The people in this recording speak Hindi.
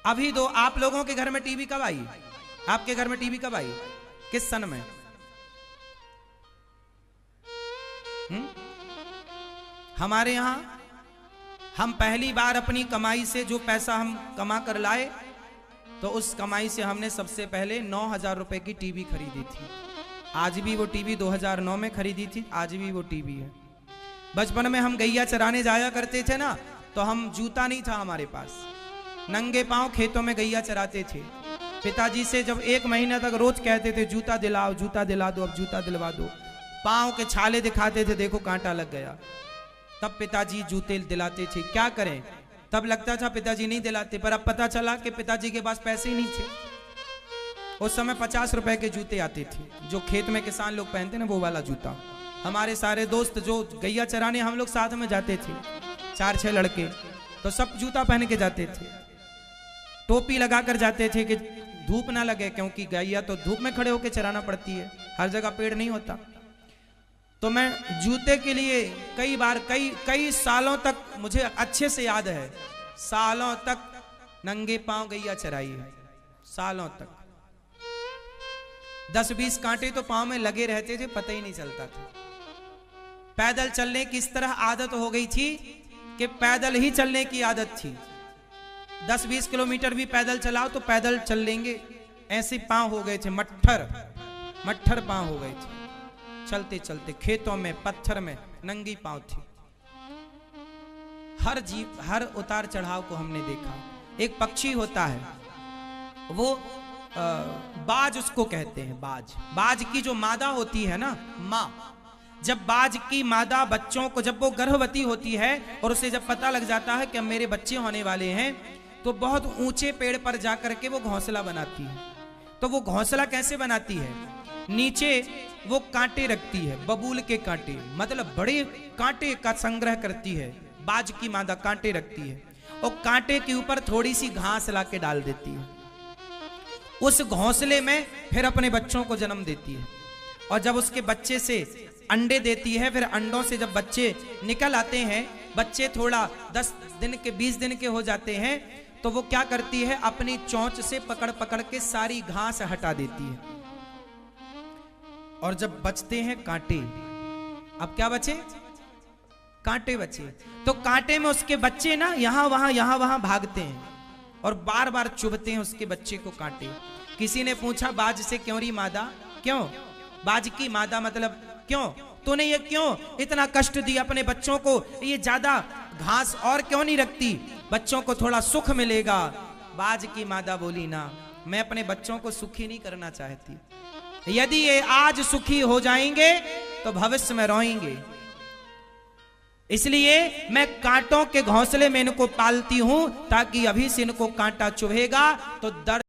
अभी दो आप लोगों के घर में टीवी कब आई? आपके घर में टीवी कब आई? किस सन में? हमारे यहां हम पहली बार अपनी कमाई से जो पैसा हम कमा कर लाए तो उस कमाई से हमने सबसे पहले 9,000 रुपए की टीवी खरीदी थी। आज भी वो टीवी 2009 में खरीदी थी, आज भी वो टीवी है। बचपन में हम गैया चराने जाया करते थे ना, तो हम जूता नहीं था हमारे पास, नंगे पांव खेतों में गैया चराते थे। पिताजी से जब 1 महीना तक रोज कहते थे जूता दिलाओ, जूता दिला दो, अब जूता दिलवा दो, पांव के छाले दिखाते थे, देखो कांटा लग गया, तब पिताजी जूते दिलाते थे। क्या करें, तब लगता था पिताजी नहीं दिलाते, पर अब पता चला कि पिताजी के पास पैसे ही नहीं थे। उस समय 50 रुपए के जूते आते थे, जो खेत में किसान लोग पहनते ना, वो वाला जूता। हमारे सारे दोस्त जो गैया चराने हम लोग साथ में जाते थे, 4-6 लड़के, तो सब जूता पहन के जाते थे, टोपी लगा कर जाते थे कि धूप ना लगे, क्योंकि गैया तो धूप में खड़े होकर चराना पड़ती है, हर जगह पेड़ नहीं होता। तो मैं जूते के लिए कई बार कई सालों तक, मुझे अच्छे से याद है, सालों तक नंगे पांव गैया चराई है, सालों तक। 10-20 कांटे तो पांव में लगे रहते थे, पता ही नहीं चलता था। पैदल चलने की इस तरह आदत हो गई थी कि पैदल ही चलने की आदत थी। 10-20 किलोमीटर भी पैदल चलाओ तो पैदल चल लेंगे, ऐसे पांव हो गए थे, मट्ठर पांव हो गए थे। चलते चलते खेतों में, पत्थर में नंगी पांव थी। हर उतार चढ़ाव को हमने देखा। एक पक्षी होता है, वो बाज उसको कहते हैं, बाज की जो मादा होती है ना, माँ, जब बाज की मादा बच्चों को, जब वो गर्भवती होती है और उसे जब पता लग जाता है कि अब मेरे बच्चे होने वाले हैं, तो बहुत ऊंचे पेड़ पर जाकर के वो घोंसला बनाती है। तो वो घोंसला कैसे बनाती है? नीचे वो कांटे रखती है, बबूल के कांटे, मतलब बड़े कांटे का संग्रह करती है। बाज की मादा कांटे रखती है और कांटे के ऊपर थोड़ी सी घास ला के डाल देती है। उस घोंसले में फिर अपने बच्चों को जन्म देती है, और जब उसके बच्चे से अंडे देती है, फिर अंडों से जब बच्चे निकल आते हैं, बच्चे थोड़ा 10 दिन के 20 दिन के हो जाते हैं, तो वो क्या करती है, अपनी चोंच से पकड़ पकड़ के सारी घास हटा देती है। और जब बचते हैं कांटे, अब क्या बचे? कांटे बचे। तो कांटे में उसके बच्चे ना यहां वहां भागते हैं और बार बार चुभते हैं उसके बच्चे को कांटे। किसी ने पूछा बाज से, क्यों री मादा, क्यों बाज की मादा, मतलब क्यों तूने ये क्यों इतना कष्ट दिया अपने बच्चों को, ये ज्यादा घास और क्यों नहीं रखती, बच्चों को थोड़ा सुख मिलेगा। बाज की मादा बोली, ना, मैं अपने बच्चों को सुखी नहीं करना चाहती। यदि ये आज सुखी हो जाएंगे तो भविष्य में रोएंगे, इसलिए मैं कांटों के घोंसले में इनको पालती हूं, ताकि अभी से इनको कांटा चुभेगा तो दर्द